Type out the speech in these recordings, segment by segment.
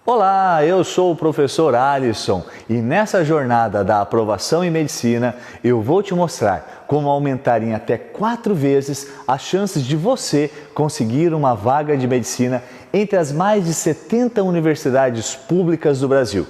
Olá, eu sou o professor Alisson e nessa jornada da aprovação em medicina eu vou te mostrar como aumentar em até 4 vezes as chances de você conseguir uma vaga de medicina entre as mais de 70 universidades públicas do Brasil.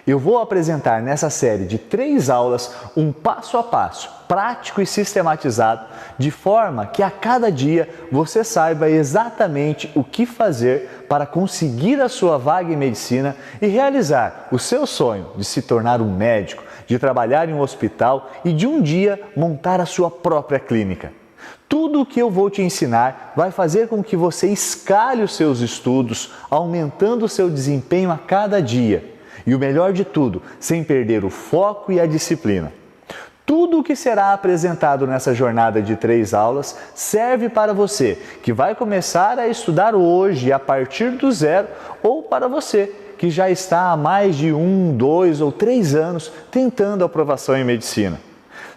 Eu vou apresentar nessa série de 3 aulas um passo a passo, prático e sistematizado, de forma que a cada dia você saiba exatamente o que fazer para conseguir a sua vaga em medicina e realizar o seu sonho de se tornar um médico, de trabalhar em um hospital e de um dia montar a sua própria clínica. Tudo o que eu vou te ensinar vai fazer com que você escale os seus estudos, aumentando o seu desempenho a cada dia. E o melhor de tudo, sem perder o foco e a disciplina. Tudo o que será apresentado nessa jornada de 3 aulas serve para você que vai começar a estudar hoje a partir do zero ou para você que já está há mais de 1, 2 ou 3 anos tentando a aprovação em medicina.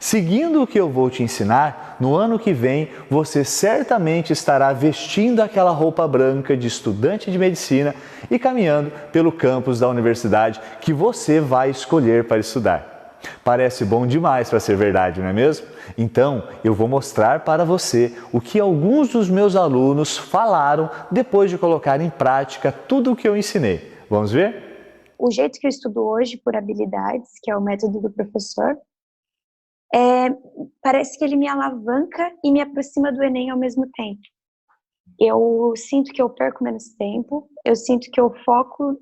Seguindo o que eu vou te ensinar, no ano que vem você certamente estará vestindo aquela roupa branca de estudante de medicina e caminhando pelo campus da universidade que você vai escolher para estudar. Parece bom demais para ser verdade, não é mesmo? Então, eu vou mostrar para você o que alguns dos meus alunos falaram depois de colocar em prática tudo o que eu ensinei. Vamos ver? O jeito que eu estudo hoje por habilidades, que é o método do professor, parece que ele me alavanca e me aproxima do Enem ao mesmo tempo. Eu sinto que eu perco menos tempo, eu sinto que eu foco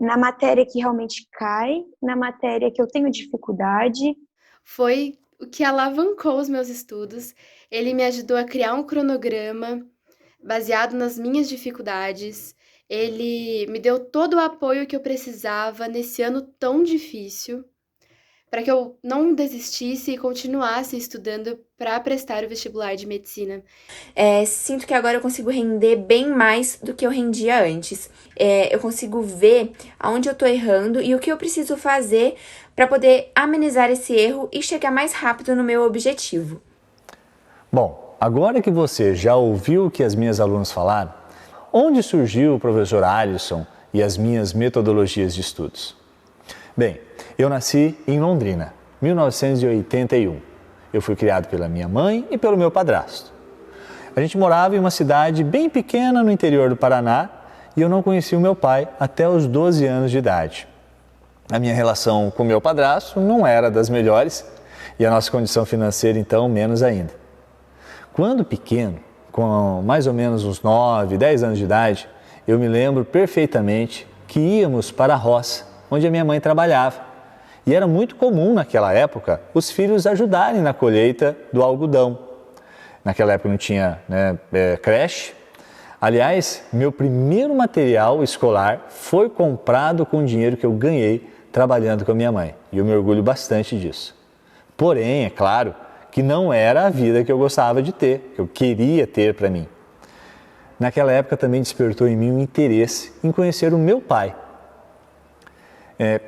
na matéria que realmente cai, na matéria que eu tenho dificuldade. Foi o que alavancou os meus estudos. Ele me ajudou a criar um cronograma baseado nas minhas dificuldades. Ele me deu todo o apoio que eu precisava nesse ano tão difícil, para que eu não desistisse e continuasse estudando para prestar o vestibular de medicina. Sinto que agora eu consigo render bem mais do que eu rendia antes. Eu consigo ver aonde eu tô errando e o que eu preciso fazer para poder amenizar esse erro e chegar mais rápido no meu objetivo. Bom, agora que você já ouviu o que as minhas alunas falaram, onde surgiu o professor Alisson e as minhas metodologias de estudos? Bem, eu nasci em Londrina, 1981. Eu fui criado pela minha mãe e pelo meu padrasto. A gente morava em uma cidade bem pequena no interior do Paraná e eu não conheci o meu pai até os 12 anos de idade. A minha relação com o meu padrasto não era das melhores e a nossa condição financeira então menos ainda. Quando pequeno, com mais ou menos uns 9, 10 anos de idade, eu me lembro perfeitamente que íamos para a roça, onde a minha mãe trabalhava. E era muito comum naquela época os filhos ajudarem na colheita do algodão. Naquela época não tinha creche. Aliás, meu primeiro material escolar foi comprado com o dinheiro que eu ganhei trabalhando com a minha mãe. E eu me orgulho bastante disso. Porém, é claro que não era a vida que eu gostava de ter, que eu queria ter para mim. Naquela época também despertou em mim um interesse em conhecer o meu pai.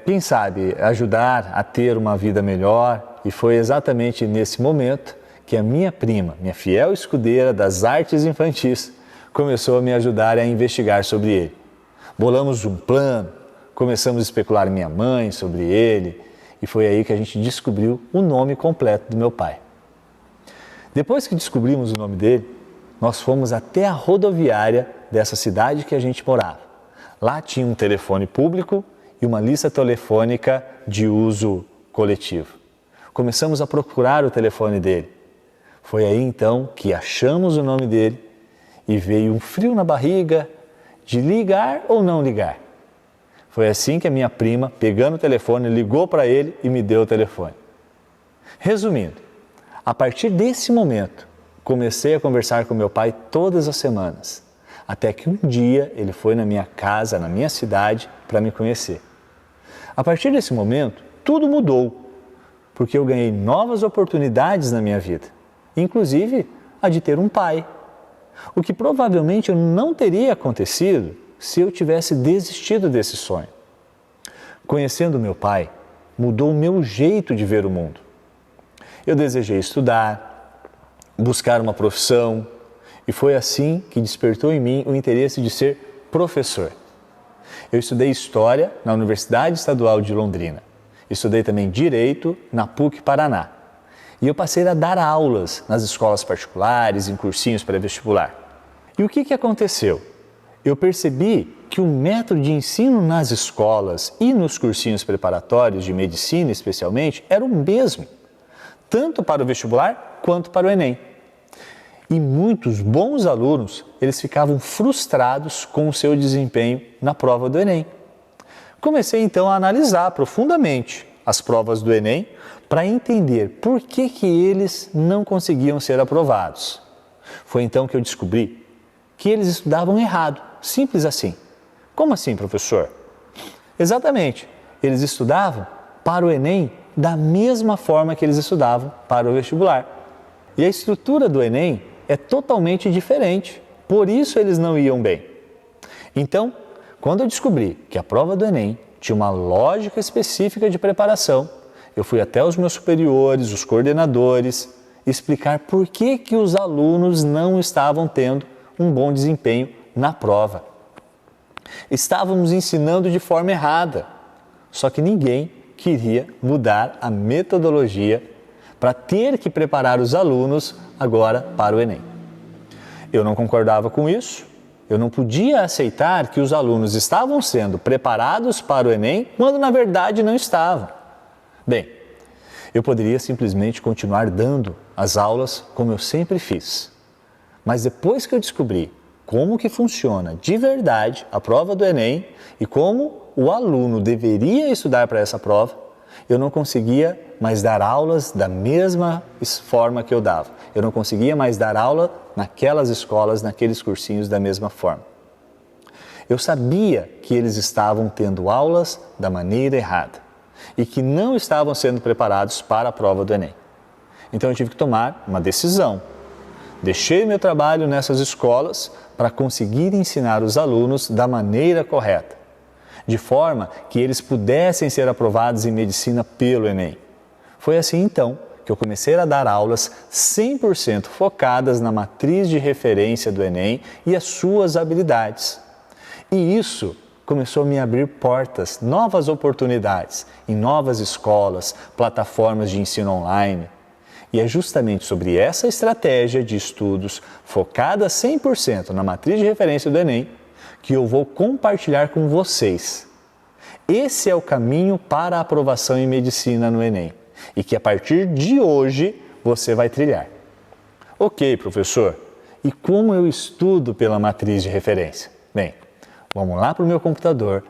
Quem sabe ajudar a ter uma vida melhor, e foi exatamente nesse momento que a minha prima, minha fiel escudeira das artes infantis, começou a me ajudar a investigar sobre ele. Bolamos um plano, começamos a especular minha mãe sobre ele, e foi aí que a gente descobriu o nome completo do meu pai. Depois que descobrimos o nome dele, nós fomos até a rodoviária dessa cidade que a gente morava. Lá tinha um telefone público e uma lista telefônica de uso coletivo. Começamos a procurar o telefone dele. Foi aí então que achamos o nome dele e veio um frio na barriga de ligar ou não ligar. Foi assim que a minha prima, pegando o telefone, ligou para ele e me deu o telefone. Resumindo, a partir desse momento, comecei a conversar com meu pai todas as semanas, até que um dia ele foi na minha casa, na minha cidade, para me conhecer. A partir desse momento, tudo mudou, porque eu ganhei novas oportunidades na minha vida, inclusive a de ter um pai, o que provavelmente não teria acontecido se eu tivesse desistido desse sonho. Conhecendo meu pai, mudou o meu jeito de ver o mundo. Eu desejei estudar, buscar uma profissão, e foi assim que despertou em mim o interesse de ser professor. Eu estudei História na Universidade Estadual de Londrina. Estudei também Direito na PUC Paraná. E eu passei a dar aulas nas escolas particulares, em cursinhos pré-vestibular. E o que aconteceu? Eu percebi que o método de ensino nas escolas e nos cursinhos preparatórios de medicina, especialmente, era o mesmo, tanto para o vestibular quanto para o Enem. E muitos bons alunos, eles ficavam frustrados com o seu desempenho na prova do Enem. Comecei então a analisar profundamente as provas do Enem para entender por que eles não conseguiam ser aprovados. Foi então que eu descobri que eles estudavam errado, simples assim. Como assim, professor? Exatamente, eles estudavam para o Enem da mesma forma que eles estudavam para o vestibular. E a estrutura do Enem é totalmente diferente, por isso eles não iam bem. Então, quando eu descobri que a prova do Enem tinha uma lógica específica de preparação, eu fui até os meus superiores, os coordenadores, explicar por que os alunos não estavam tendo um bom desempenho na prova. Estávamos ensinando de forma errada, só que ninguém queria mudar a metodologia para ter que preparar os alunos agora para o Enem. Eu não concordava com isso, eu não podia aceitar que os alunos estavam sendo preparados para o Enem quando na verdade não estavam. Bem, eu poderia simplesmente continuar dando as aulas como eu sempre fiz, mas depois que eu descobri como que funciona de verdade a prova do Enem e como o aluno deveria estudar para essa prova, eu não conseguia mais dar aulas da mesma forma que eu dava. Eu não conseguia mais dar aula naquelas escolas, naqueles cursinhos da mesma forma. Eu sabia que eles estavam tendo aulas da maneira errada e que não estavam sendo preparados para a prova do Enem. Então eu tive que tomar uma decisão. Deixei meu trabalho nessas escolas para conseguir ensinar os alunos da maneira correta, de forma que eles pudessem ser aprovados em medicina pelo Enem. Foi assim então que eu comecei a dar aulas 100% focadas na matriz de referência do Enem e as suas habilidades. E isso começou a me abrir portas, novas oportunidades em novas escolas, plataformas de ensino online. E é justamente sobre essa estratégia de estudos focada 100% na matriz de referência do Enem que eu vou compartilhar com vocês. Esse é o caminho para a aprovação em medicina no Enem e que a partir de hoje você vai trilhar. Ok, professor, e como eu estudo pela matriz de referência? Bem, vamos lá para o meu computador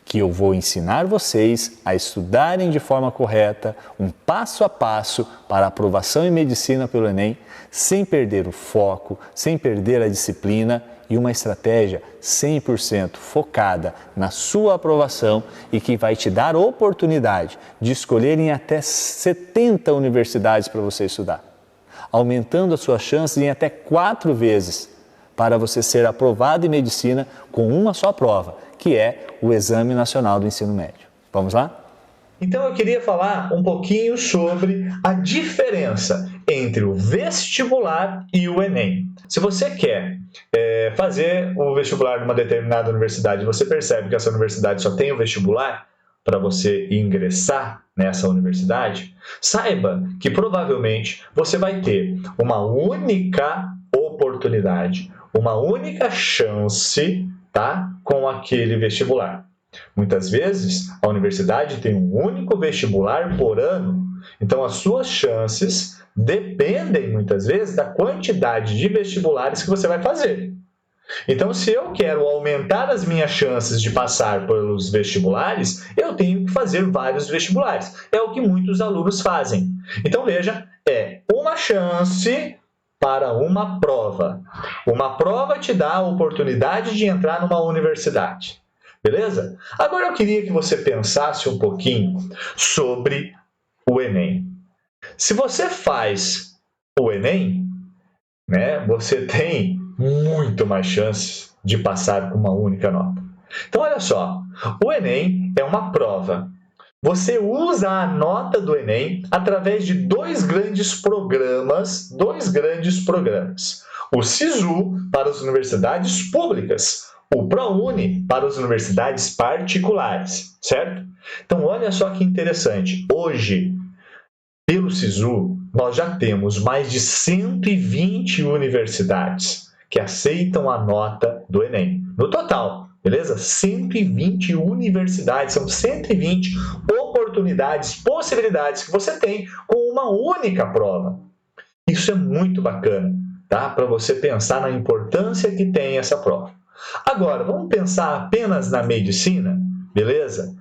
que eu vou ensinar vocês a estudarem de forma correta, um passo a passo para a aprovação em medicina pelo Enem, sem perder o foco, sem perder a disciplina e uma estratégia 100% focada na sua aprovação e que vai te dar a oportunidade de escolher em até 70 universidades para você estudar, aumentando as suas chances em até 4 vezes para você ser aprovado em medicina com uma só prova, que é o Exame Nacional do Ensino Médio. Vamos lá? Então eu queria falar um pouquinho sobre a diferença entre o vestibular e o Enem. Se você quer fazer o vestibular numa determinada universidade, você percebe que essa universidade só tem o vestibular para você ingressar nessa universidade, saiba que provavelmente você vai ter uma única oportunidade, uma única chance, tá, com aquele vestibular. Muitas vezes, a universidade tem um único vestibular por ano, então as suas chances dependem, muitas vezes, da quantidade de vestibulares que você vai fazer. Então, se eu quero aumentar as minhas chances de passar pelos vestibulares, eu tenho que fazer vários vestibulares. É o que muitos alunos fazem. Então, veja, é uma chance para uma prova. Uma prova te dá a oportunidade de entrar numa universidade. Beleza? Agora eu queria que você pensasse um pouquinho sobre o Enem. Se você faz o Enem, né, você tem muito mais chances de passar com uma única nota. Então, olha só, o Enem é uma prova. Você usa a nota do Enem através de dois grandes programas. O SISU para as universidades públicas, o ProUni para as universidades particulares, certo? Então, olha só que interessante. Hoje, pelo SISU, nós já temos mais de 120 universidades que aceitam a nota do Enem. No total, beleza? 120 universidades, são 120 oportunidades, possibilidades que você tem com uma única prova. Isso é muito bacana, tá? Para você pensar na importância que tem essa prova. Agora, vamos pensar apenas na medicina, beleza?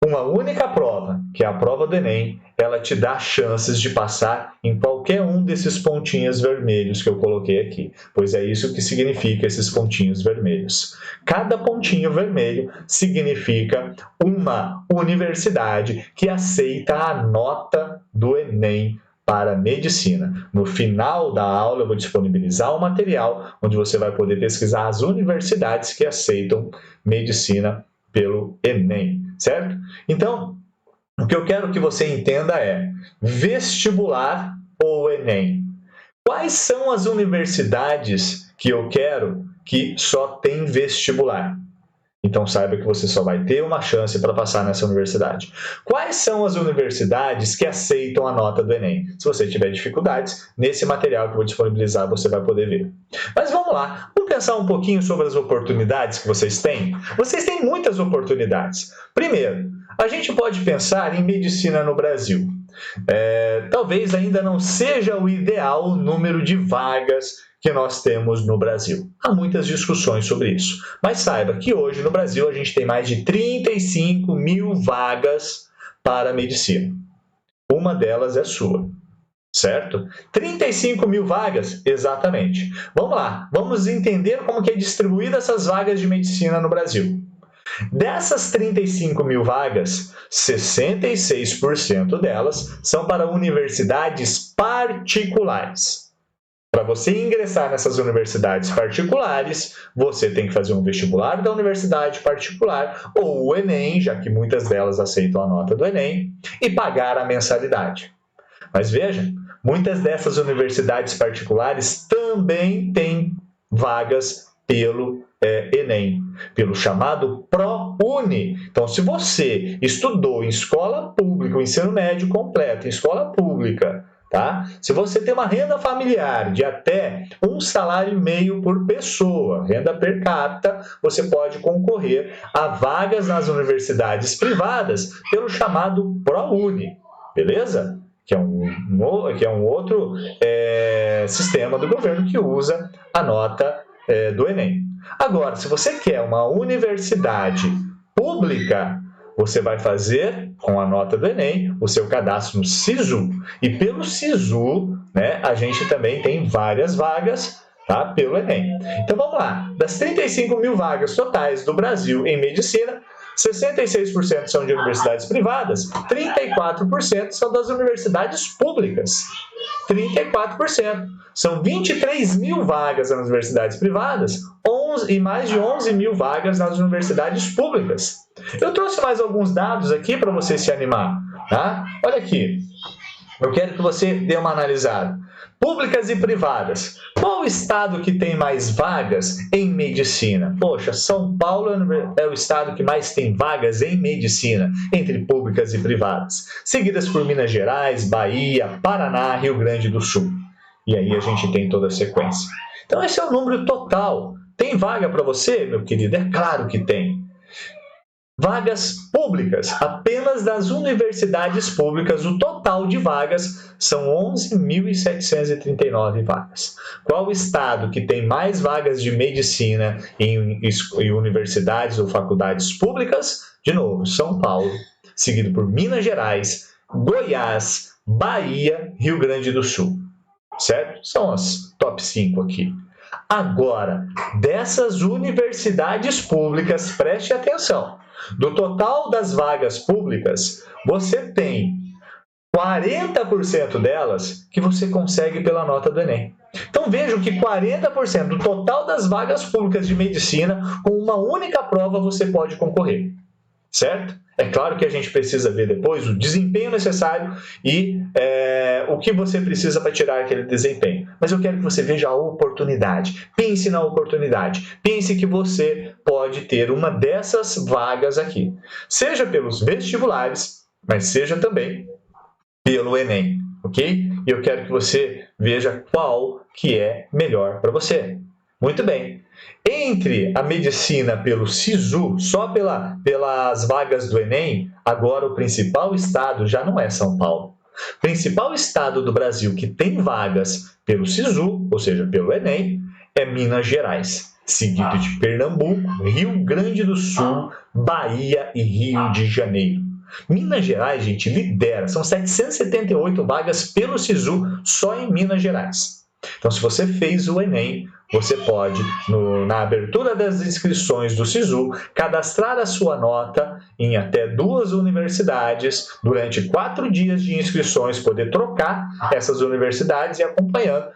Uma única prova, que é a prova do Enem, ela te dá chances de passar em qualquer um desses pontinhos vermelhos que eu coloquei aqui, pois é isso que significa esses pontinhos vermelhos. Cada pontinho vermelho significa uma universidade que aceita a nota do Enem para medicina. No final da aula, eu vou disponibilizar um material onde você vai poder pesquisar as universidades que aceitam medicina pelo Enem, certo? Então, o que eu quero que você entenda é vestibular ou Enem. Quais são as universidades que eu quero que só tem vestibular? Então, saiba que você só vai ter uma chance para passar nessa universidade. Quais são as universidades que aceitam a nota do Enem? Se você tiver dificuldades, nesse material que eu vou disponibilizar, você vai poder ver. Mas vamos lá, vamos pensar um pouquinho sobre as oportunidades que vocês têm. Vocês têm muitas oportunidades. Primeiro, a gente pode pensar em medicina no Brasil. Talvez ainda não seja o ideal o número de vagas que nós temos no Brasil. Há muitas discussões sobre isso. Mas saiba que hoje no Brasil a gente tem mais de 35 mil vagas para medicina. Uma delas é sua, certo? 35 mil vagas? Exatamente. Vamos lá, vamos entender como que é distribuída essas vagas de medicina no Brasil. Dessas 35 mil vagas, 66% delas são para universidades particulares. Para você ingressar nessas universidades particulares, você tem que fazer um vestibular da universidade particular ou o Enem, já que muitas delas aceitam a nota do Enem, e pagar a mensalidade. Mas veja, muitas dessas universidades particulares também têm vagas pelo Enem, pelo chamado ProUni. Então, se você estudou em escola pública, o ensino médio completo, em escola pública, tá? Se você tem uma renda familiar de até 1,5 salário por pessoa, renda per capita, você pode concorrer a vagas nas universidades privadas pelo chamado ProUni, beleza? Que é um outro sistema do governo que usa a nota do Enem. Agora, se você quer uma universidade pública, você vai fazer, com a nota do Enem, o seu cadastro no SISU. E pelo SISU, né, a gente também tem várias vagas, tá, pelo Enem. Então vamos lá. Das 35 mil vagas totais do Brasil em medicina, 66% são de universidades privadas, 34% são das universidades públicas. 34%. São 23 mil vagas nas universidades privadas e mais de 11 mil vagas nas universidades públicas. Eu trouxe mais alguns dados aqui para você se animar, tá? Olha aqui. Eu quero que você dê uma analisada. Públicas e privadas. Qual o estado que tem mais vagas em medicina? Poxa, São Paulo é o estado que mais tem vagas em medicina, entre públicas e privadas, seguidas por Minas Gerais, Bahia, Paraná, Rio Grande do Sul. E aí a gente tem toda a sequência. Então esse é o número total. Tem vaga para você, meu querido? É claro que tem. Vagas públicas, apenas das universidades públicas, o total de vagas são 11.739 vagas. Qual o estado que tem mais vagas de medicina em universidades ou faculdades públicas? De novo, São Paulo, seguido por Minas Gerais, Goiás, Bahia, Rio Grande do Sul. Certo? São as top 5 aqui. Agora, dessas universidades públicas, preste atenção. Do total das vagas públicas, você tem 40% delas que você consegue pela nota do Enem. Então vejam que 40% do total das vagas públicas de medicina, com uma única prova você pode concorrer. certo? É claro que a gente precisa ver depois o desempenho necessário e o que você precisa para tirar aquele desempenho. Mas eu quero que você veja a oportunidade. Pense na oportunidade. Pense que você pode ter uma dessas vagas aqui. Seja pelos vestibulares, mas seja também pelo Enem, ok? E eu quero que você veja qual que é melhor para você. Muito bem. Entre a medicina pelo SISU, só pelas vagas do Enem, agora o principal estado já não é São Paulo. O principal estado do Brasil que tem vagas pelo SISU, ou seja, pelo Enem, é Minas Gerais, seguido de Pernambuco, Rio Grande do Sul, Bahia e Rio de Janeiro. Minas Gerais, gente, lidera. São 778 vagas pelo SISU só em Minas Gerais. Então, se você fez o Enem, você pode, na abertura das inscrições do SISU, cadastrar a sua nota em até 2 universidades, durante 4 dias de inscrições, poder trocar essas universidades e acompanhando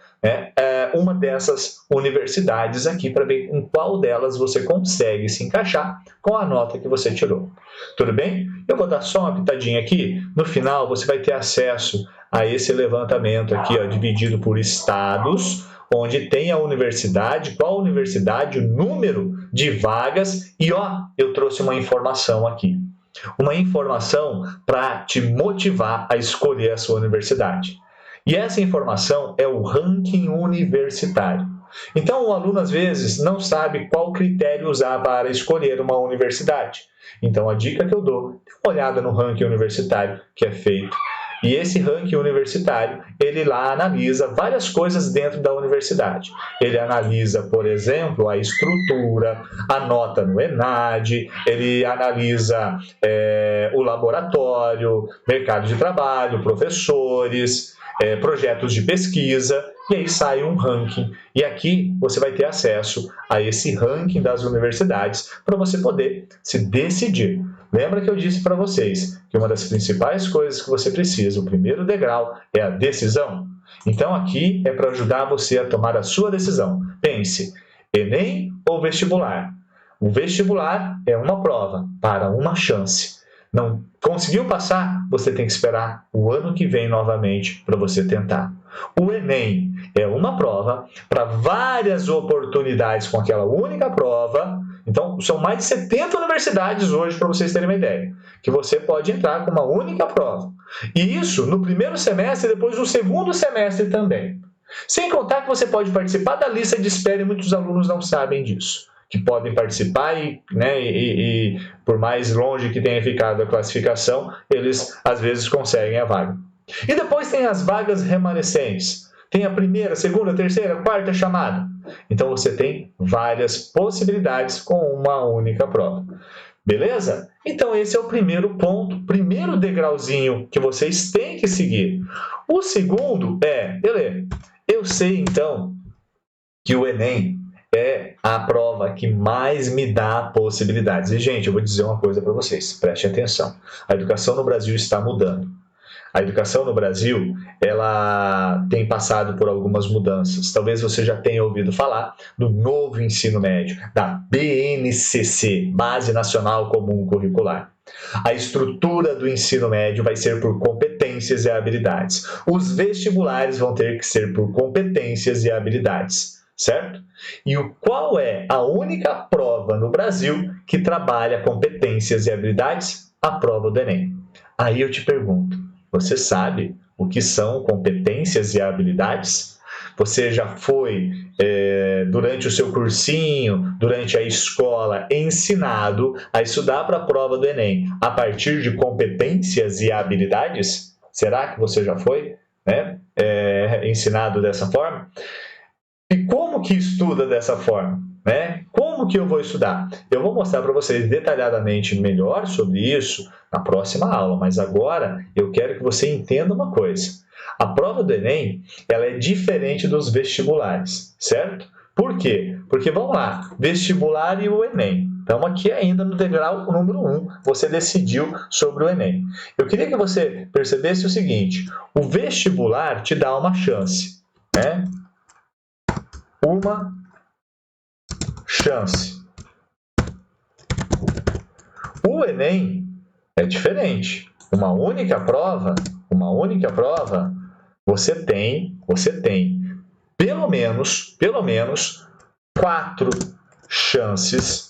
uma dessas universidades aqui para ver em qual delas você consegue se encaixar com a nota que você tirou. Tudo bem? Eu vou dar só uma pitadinha aqui. No final, você vai ter acesso a esse levantamento aqui, ó, dividido por estados, onde tem a universidade, qual universidade, o número de vagas e, ó, eu trouxe uma informação aqui. Uma informação para te motivar a escolher a sua universidade. E essa informação é o ranking universitário. Então, o aluno, às vezes, não sabe qual critério usar para escolher uma universidade. Então, a dica que eu dou, dê uma olhada no ranking universitário que é feito. E esse ranking universitário, ele lá analisa várias coisas dentro da universidade. Ele analisa, por exemplo, a estrutura, a nota no ENAD, ele analisa o laboratório, mercado de trabalho, professores, projetos de pesquisa, e aí sai um ranking. E aqui você vai ter acesso a esse ranking das universidades para você poder se decidir. Lembra que eu disse para vocês que uma das principais coisas que você precisa, o primeiro degrau, é a decisão? Então aqui é para ajudar você a tomar a sua decisão. Pense, Enem ou vestibular? O vestibular é uma prova para uma chance. Não conseguiu passar? Você tem que esperar o ano que vem novamente para você tentar. O Enem é uma prova para várias oportunidades com aquela única prova. Então, são mais de 70 universidades hoje, para vocês terem uma ideia, que você pode entrar com uma única prova. E isso no primeiro semestre e depois no segundo semestre também. Sem contar que você pode participar da lista de espera e muitos alunos não sabem disso. Que podem participar e por mais longe que tenha ficado a classificação, eles às vezes conseguem a vaga. E depois tem as vagas remanescentes. Tem a primeira, segunda, terceira, quarta chamada. Então você tem várias possibilidades com uma única prova. Beleza? Então esse é o primeiro ponto, primeiro degrauzinho que vocês têm que seguir. O segundo beleza, eu sei então que o Enem é a prova que mais me dá possibilidades. E, gente, eu vou dizer uma coisa para vocês, prestem atenção. A educação no Brasil está mudando. A educação no Brasil, ela tem passado por algumas mudanças. Talvez você já tenha ouvido falar do novo ensino médio, da BNCC, Base Nacional Comum Curricular. A estrutura do ensino médio vai ser por competências e habilidades. Os vestibulares vão ter que ser por competências e habilidades, certo? E qual é a única prova no Brasil que trabalha competências e habilidades? A prova do Enem. Aí eu te pergunto, você sabe o que são competências e habilidades? Você já foi, durante o seu cursinho, durante a escola, ensinado a estudar para a prova do Enem a partir de competências e habilidades? Será que você já foi ensinado dessa forma? E como que estuda dessa forma? Como que eu vou estudar? Eu vou mostrar para vocês detalhadamente melhor sobre isso na próxima aula, mas agora eu quero que você entenda uma coisa. A prova do Enem, ela é diferente dos vestibulares, certo? Por quê? Porque, vamos lá, vestibular e o Enem. Estamos aqui ainda no degrau número 1, você decidiu sobre o Enem. Eu queria que você percebesse o seguinte, o vestibular te dá uma chance, Uma chance. O Enem é diferente. Uma única prova, você tem pelo menos 4 chances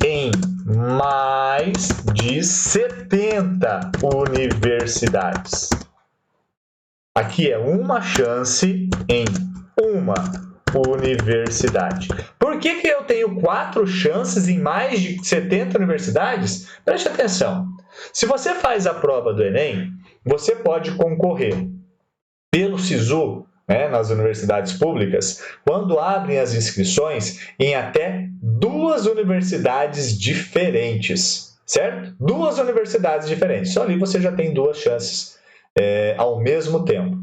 em mais de 70 universidades. Aqui é uma chance em uma universidade. Por que eu tenho 4 chances em mais de 70 universidades? Preste atenção. Se você faz a prova do Enem, você pode concorrer pelo SISU, nas universidades públicas, quando abrem as inscrições, em até 2 universidades diferentes, certo? 2 universidades diferentes. Só ali você já tem 2 chances ao mesmo tempo.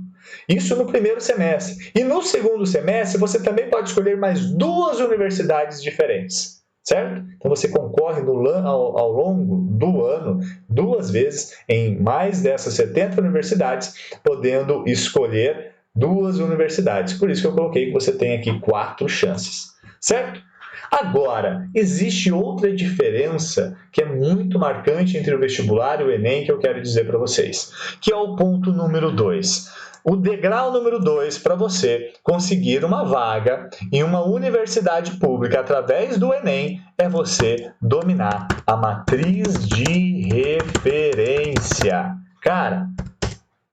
Isso no primeiro semestre. E no segundo semestre, você também pode escolher mais 2 universidades diferentes, certo? Então, você concorre ao longo do ano 2 vezes em mais dessas 70 universidades, podendo escolher 2 universidades. Por isso que eu coloquei que você tem aqui 4 chances, certo? Agora, existe outra diferença que é muito marcante entre o vestibular e o Enem que eu quero dizer para vocês, que é o ponto número 2. O degrau número 2 para você conseguir uma vaga em uma universidade pública através do Enem é você dominar a matriz de referência. Cara,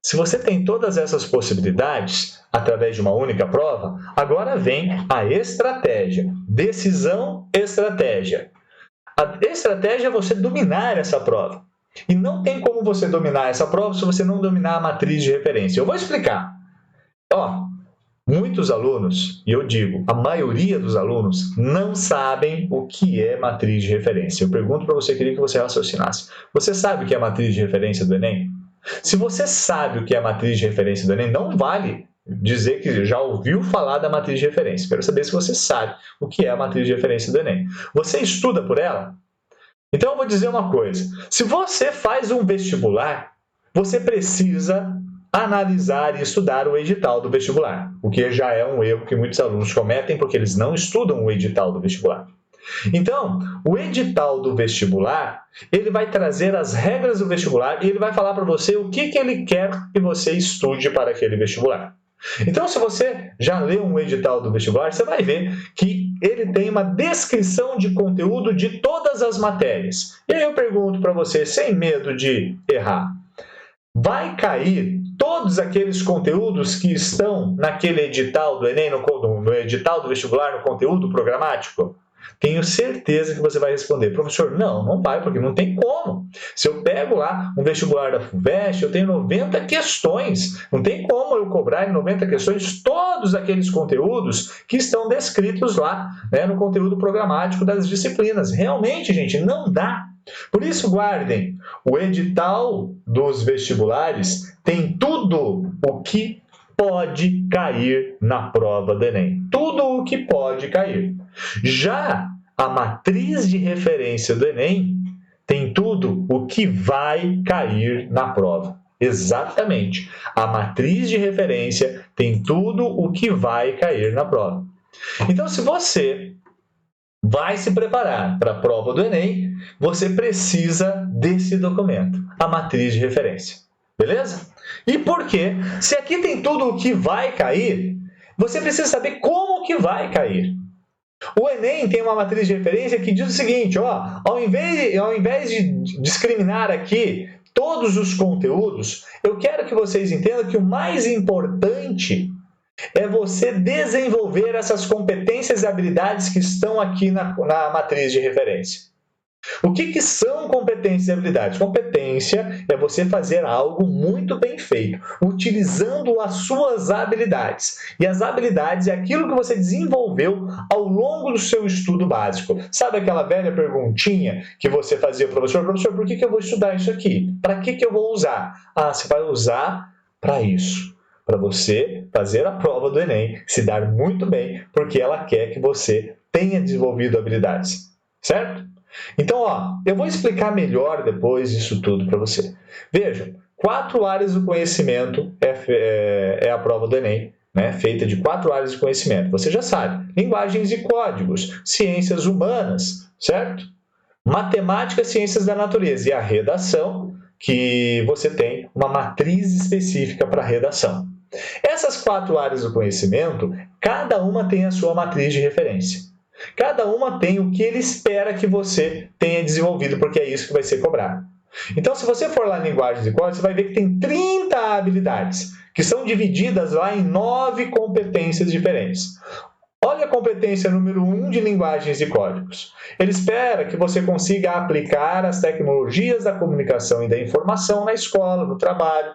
se você tem todas essas possibilidades através de uma única prova, agora vem a estratégia. Decisão, estratégia. A estratégia é você dominar essa prova. E não tem como você dominar essa prova se você não dominar a matriz de referência. Eu vou explicar. Muitos alunos, e eu digo, a maioria dos alunos, não sabem o que é matriz de referência. Eu pergunto para você, queria que você raciocinasse. Você sabe o que é a matriz de referência do Enem? Se você sabe o que é a matriz de referência do Enem, não vale dizer que já ouviu falar da matriz de referência. Quero saber se você sabe o que é a matriz de referência do Enem. Você estuda por ela? Então, eu vou dizer uma coisa. Se você faz um vestibular, você precisa analisar e estudar o edital do vestibular, o que já é um erro que muitos alunos cometem porque eles não estudam o edital do vestibular. Então, o edital do vestibular, ele vai trazer as regras do vestibular e ele vai falar para você o que ele quer que você estude para aquele vestibular. Então, se você já leu um edital do vestibular, você vai ver que ele tem uma descrição de conteúdo de todas as matérias. E aí eu pergunto para você, sem medo de errar, vai cair todos aqueles conteúdos que estão naquele edital do Enem, no edital do vestibular, no conteúdo programático? Tenho certeza que você vai responder, professor, não vai, porque não tem como. Se eu pego lá um vestibular da FUVEST, eu tenho 90 questões. Não tem como eu cobrar em 90 questões todos aqueles conteúdos que estão descritos lá, no conteúdo programático das disciplinas. Realmente, gente, não dá. Por isso, guardem, o edital dos vestibulares tem tudo o que pode cair na prova do Enem. Tudo o que pode cair. Já a matriz de referência do Enem tem tudo o que vai cair na prova. Exatamente. A matriz de referência tem tudo o que vai cair na prova. Então, se você vai se preparar para a prova do Enem, você precisa desse documento, a matriz de referência. Beleza? E por quê? Se aqui tem tudo o que vai cair, você precisa saber como que vai cair. O Enem tem uma matriz de referência que diz o seguinte, ao invés de discriminar aqui todos os conteúdos, eu quero que vocês entendam que o mais importante é você desenvolver essas competências e habilidades que estão aqui na matriz de referência. O que são competências e habilidades? Competência é você fazer algo muito bem feito, utilizando as suas habilidades. E as habilidades é aquilo que você desenvolveu ao longo do seu estudo básico. Sabe aquela velha perguntinha que você fazia, professor, por que eu vou estudar isso aqui? Para que eu vou usar? Você vai usar para isso. Para você fazer a prova do Enem, se dar muito bem, porque ela quer que você tenha desenvolvido habilidades. Certo? Então, eu vou explicar melhor depois isso tudo para você. Veja, 4 áreas do conhecimento é a prova do Enem, feita de 4 áreas de conhecimento. Você já sabe, linguagens e códigos, ciências humanas, certo? matemática, ciências da natureza e a redação, que você tem uma matriz específica para redação. Essas 4 áreas do conhecimento, cada uma tem a sua matriz de referência. Cada uma tem o que ele espera que você tenha desenvolvido, porque é isso que vai ser cobrado. Então, se você for lá em linguagens e códigos, você vai ver que tem 30 habilidades, que são divididas lá em 9 competências diferentes. Olha a competência número 1 de linguagens e códigos. Ele espera que você consiga aplicar as tecnologias da comunicação e da informação na escola, no trabalho.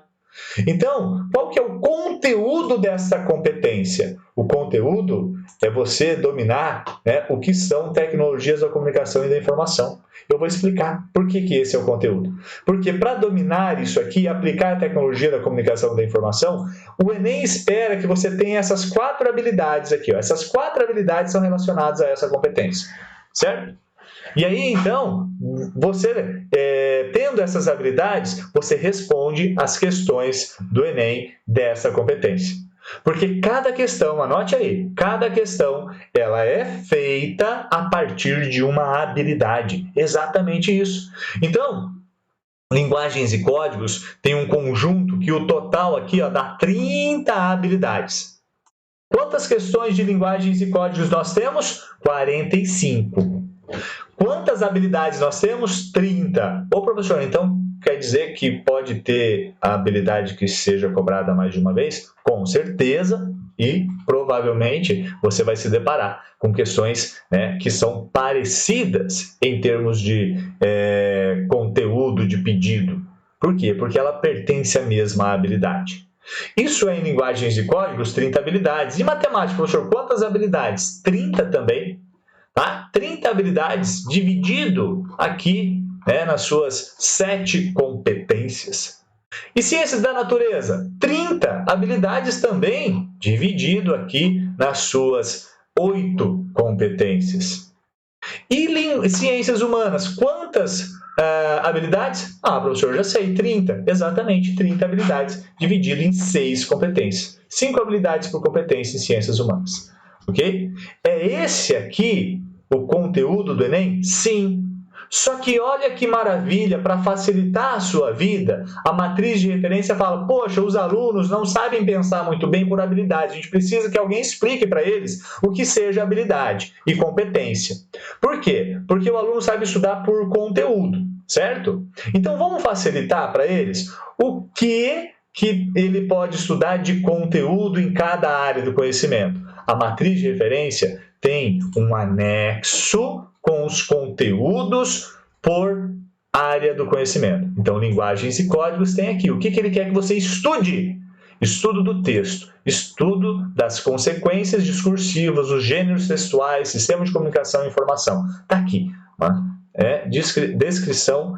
Então, qual que é o conteúdo dessa competência? O conteúdo é você dominar, o que são tecnologias da comunicação e da informação. Eu vou explicar por que esse é o conteúdo. Porque para dominar isso aqui, aplicar a tecnologia da comunicação e da informação, o Enem espera que você tenha essas 4 habilidades aqui. Essas 4 habilidades são relacionadas a essa competência, certo? E aí, então, você, tendo essas habilidades, você responde às questões do Enem dessa competência. Porque cada questão, anote aí, cada questão, ela é feita a partir de uma habilidade. Exatamente isso. Então, linguagens e códigos tem um conjunto que o total aqui dá 30 habilidades. Quantas questões de linguagens e códigos nós temos? 45. Quantas habilidades nós temos? 30. Ô, professor, então quer dizer que pode ter a habilidade que seja cobrada mais de uma vez? Com certeza, e provavelmente você vai se deparar com questões que são parecidas em termos de conteúdo de pedido. Por quê? Porque ela pertence à mesma habilidade. Isso é em linguagens e códigos, 30 habilidades. E matemática, professor, quantas habilidades? 30 também. Tá? 30 habilidades dividido aqui nas suas 7 competências. E ciências da natureza? 30 habilidades também dividido aqui nas suas 8 competências. E ciências humanas? Quantas habilidades? Professor, já sei, 30. Exatamente, 30 habilidades dividido em 6 competências. 5 habilidades por competência em ciências humanas. Ok? É esse aqui o conteúdo do Enem? Sim. Só que olha que maravilha, para facilitar a sua vida, a matriz de referência fala, poxa, os alunos não sabem pensar muito bem por habilidade, a gente precisa que alguém explique para eles o que seja habilidade e competência. Por quê? Porque o aluno sabe estudar por conteúdo, certo? Então vamos facilitar para eles o que ele pode estudar de conteúdo em cada área do conhecimento. A matriz de referência tem um anexo com os conteúdos por área do conhecimento. Então, linguagens e códigos tem aqui. O que ele quer que você estude? Estudo do texto, estudo das consequências discursivas, os gêneros textuais, sistema de comunicação e informação. Está aqui. Descrição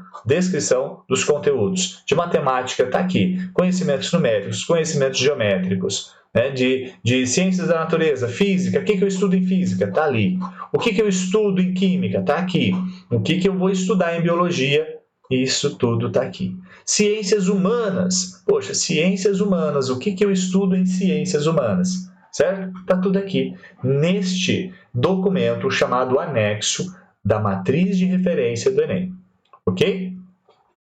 dos conteúdos. De matemática está aqui. Conhecimentos numéricos, conhecimentos geométricos. De ciências da natureza, física, o que eu estudo em física? Está ali. O que eu estudo em química? Está aqui. O que eu vou estudar em biologia? Isso tudo está aqui. Ciências humanas. Poxa, ciências humanas. O que eu estudo em ciências humanas? Certo? Está tudo aqui. Neste documento chamado anexo da matriz de referência do Enem. Ok?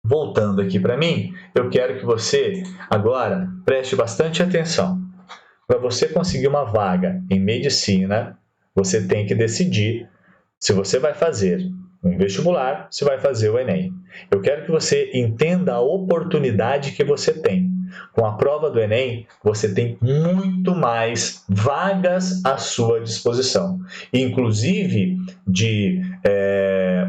Voltando aqui para mim, eu quero que você agora preste bastante atenção. Para você conseguir uma vaga em medicina, você tem que decidir se você vai fazer um vestibular, se vai fazer o Enem. Eu quero que você entenda a oportunidade que você tem. Com a prova do Enem, você tem muito mais vagas à sua disposição. Inclusive de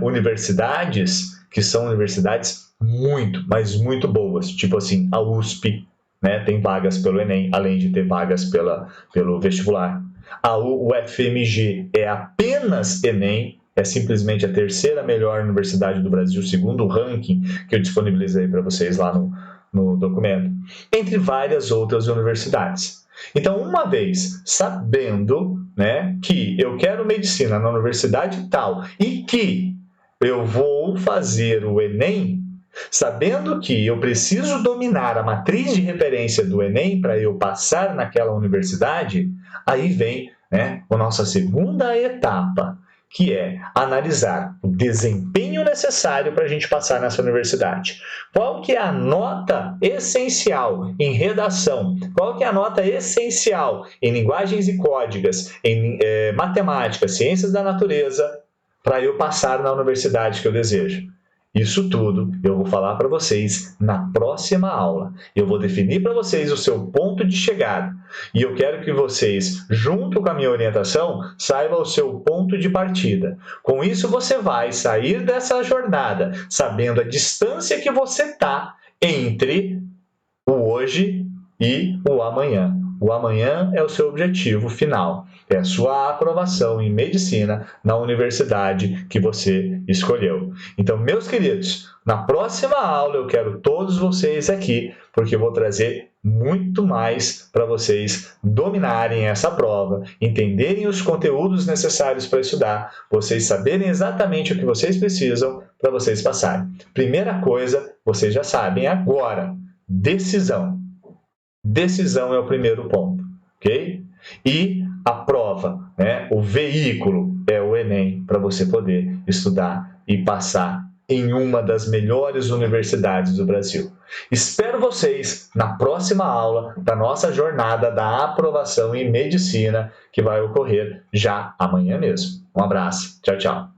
universidades que são universidades muito, mas muito boas. Tipo assim, a USP, tem vagas pelo Enem, além de ter vagas pelo vestibular. A UFMG é apenas Enem, é simplesmente a 3ª melhor universidade do Brasil, segundo o ranking que eu disponibilizei para vocês lá no documento, entre várias outras universidades. Então, uma vez sabendo que eu quero medicina na universidade tal e que eu vou fazer o Enem, sabendo que eu preciso dominar a matriz de referência do Enem para eu passar naquela universidade, aí vem a nossa segunda etapa, que é analisar o desempenho caminho necessário para a gente passar nessa universidade? Qual que é a nota essencial em redação? Qual que é a nota essencial em linguagens e códigos, em matemática, ciências da natureza, para eu passar na universidade que eu desejo? Isso tudo eu vou falar para vocês na próxima aula. Eu vou definir para vocês o seu ponto de chegada. E eu quero que vocês, junto com a minha orientação, saibam o seu ponto de partida. Com isso, você vai sair dessa jornada sabendo a distância que você está entre o hoje e o amanhã. O amanhã é o seu objetivo final. É a sua aprovação em medicina na universidade que você escolheu. Então, meus queridos, na próxima aula eu quero todos vocês aqui, porque eu vou trazer muito mais para vocês dominarem essa prova, entenderem os conteúdos necessários para estudar, vocês saberem exatamente o que vocês precisam para vocês passarem. Primeira coisa, vocês já sabem agora, decisão. Decisão é o primeiro ponto, ok? E a prova, o veículo é o Enem, para você poder estudar e passar em uma das melhores universidades do Brasil. Espero vocês na próxima aula da nossa jornada da aprovação em medicina, que vai ocorrer já amanhã mesmo. Um abraço, tchau, tchau.